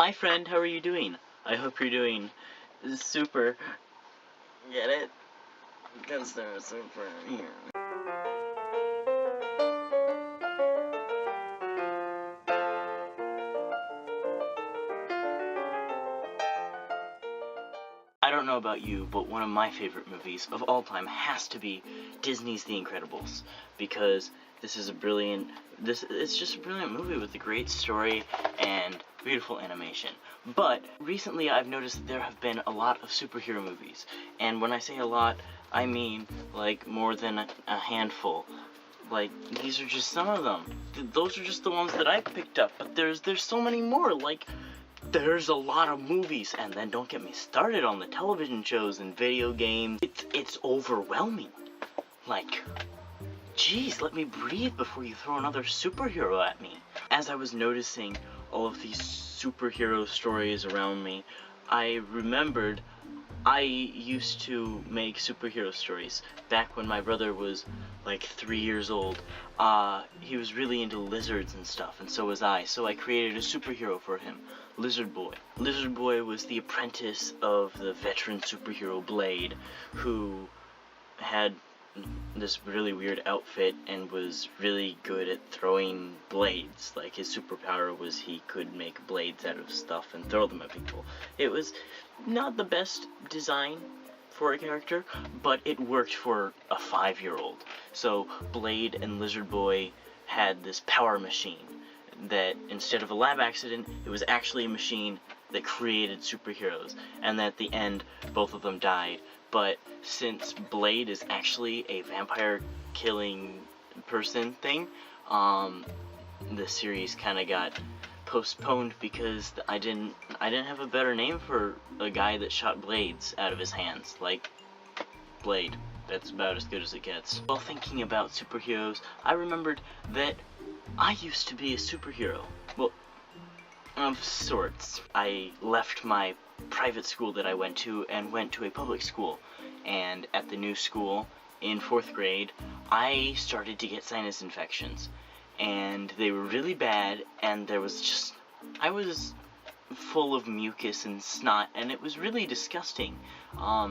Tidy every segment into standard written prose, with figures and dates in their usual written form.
Hi friend, how are you doing? I hope you're doing super. Get it? Because they're super here. I don't know about you, but one of my favorite movies of all time has to be Disney's The Incredibles, because this is a brilliant, it's just a brilliant movie with a great story and beautiful animation. But recently I've noticed that there have been a lot of superhero movies, and when I say a lot, I mean like more than a handful. Like, these are just some of them. Those are just the ones that I picked up, but there's so many more. Like, there's a lot of movies, and then don't get me started on the television shows and video games. It's overwhelming. Like, geez, let me breathe before you throw another superhero at me. As I was noticing all of these superhero stories around me, I remembered I used to make superhero stories back when my brother was like 3 years old. He was really into lizards and stuff, and so was I. So I created a superhero for him, Lizard Boy. Lizard Boy was the apprentice of the veteran superhero Blade, who had this really weird outfit and was really good at throwing blades. Like, his superpower was he could make blades out of stuff and throw them at people. It was not the best design for a character, but it worked for a 5-year-old. So Blade and Lizard Boy had this power machine that, instead of a lab accident, it was actually a machine that created superheroes, and at the end both of them died. But since Blade is actually a vampire killing person thing, the series kind of got postponed because I didn't have a better name for a guy that shot blades out of his hands. Like, Blade. That's about as good as it gets. While thinking about superheroes, I remembered that I used to be a superhero. Well, of sorts. I left my private school that I went to and went to a public school. And at the new school, in 4th grade, I started to get sinus infections. And they were really bad, and I was full of mucus and snot, and it was really disgusting.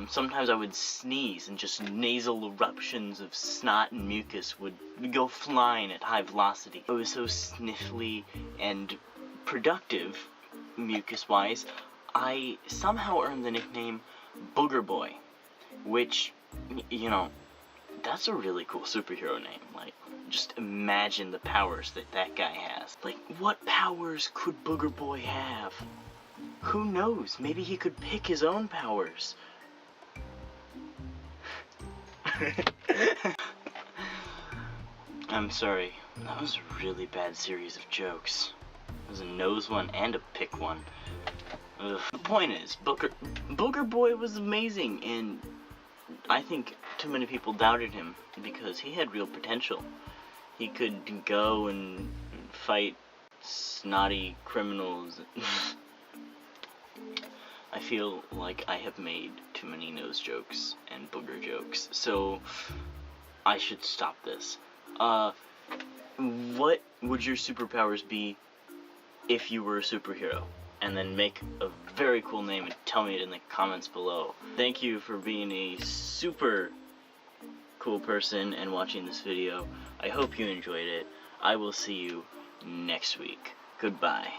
Sometimes I would sneeze, and just nasal eruptions of snot and mucus would go flying at high velocity. I was so sniffly and productive, mucus-wise, I somehow earned the nickname Booger Boy, which, you know, that's a really cool superhero name. Like, just imagine the powers that guy has. Like, what powers could Booger Boy have? Who knows? Maybe he could pick his own powers. I'm sorry. That was a really bad series of jokes. It was a nose one and a pick one. Ugh. The point is, Booger Boy was amazing, and I think too many people doubted him because he had real potential. He could go and fight snotty criminals. I feel like I have made too many nose jokes and booger jokes, so I should stop this. What would your superpowers be if you were a superhero? And then make a very cool name and tell me it in the comments below. Thank you for being a super cool person and watching this video. I hope you enjoyed it. I will see you next week. Goodbye.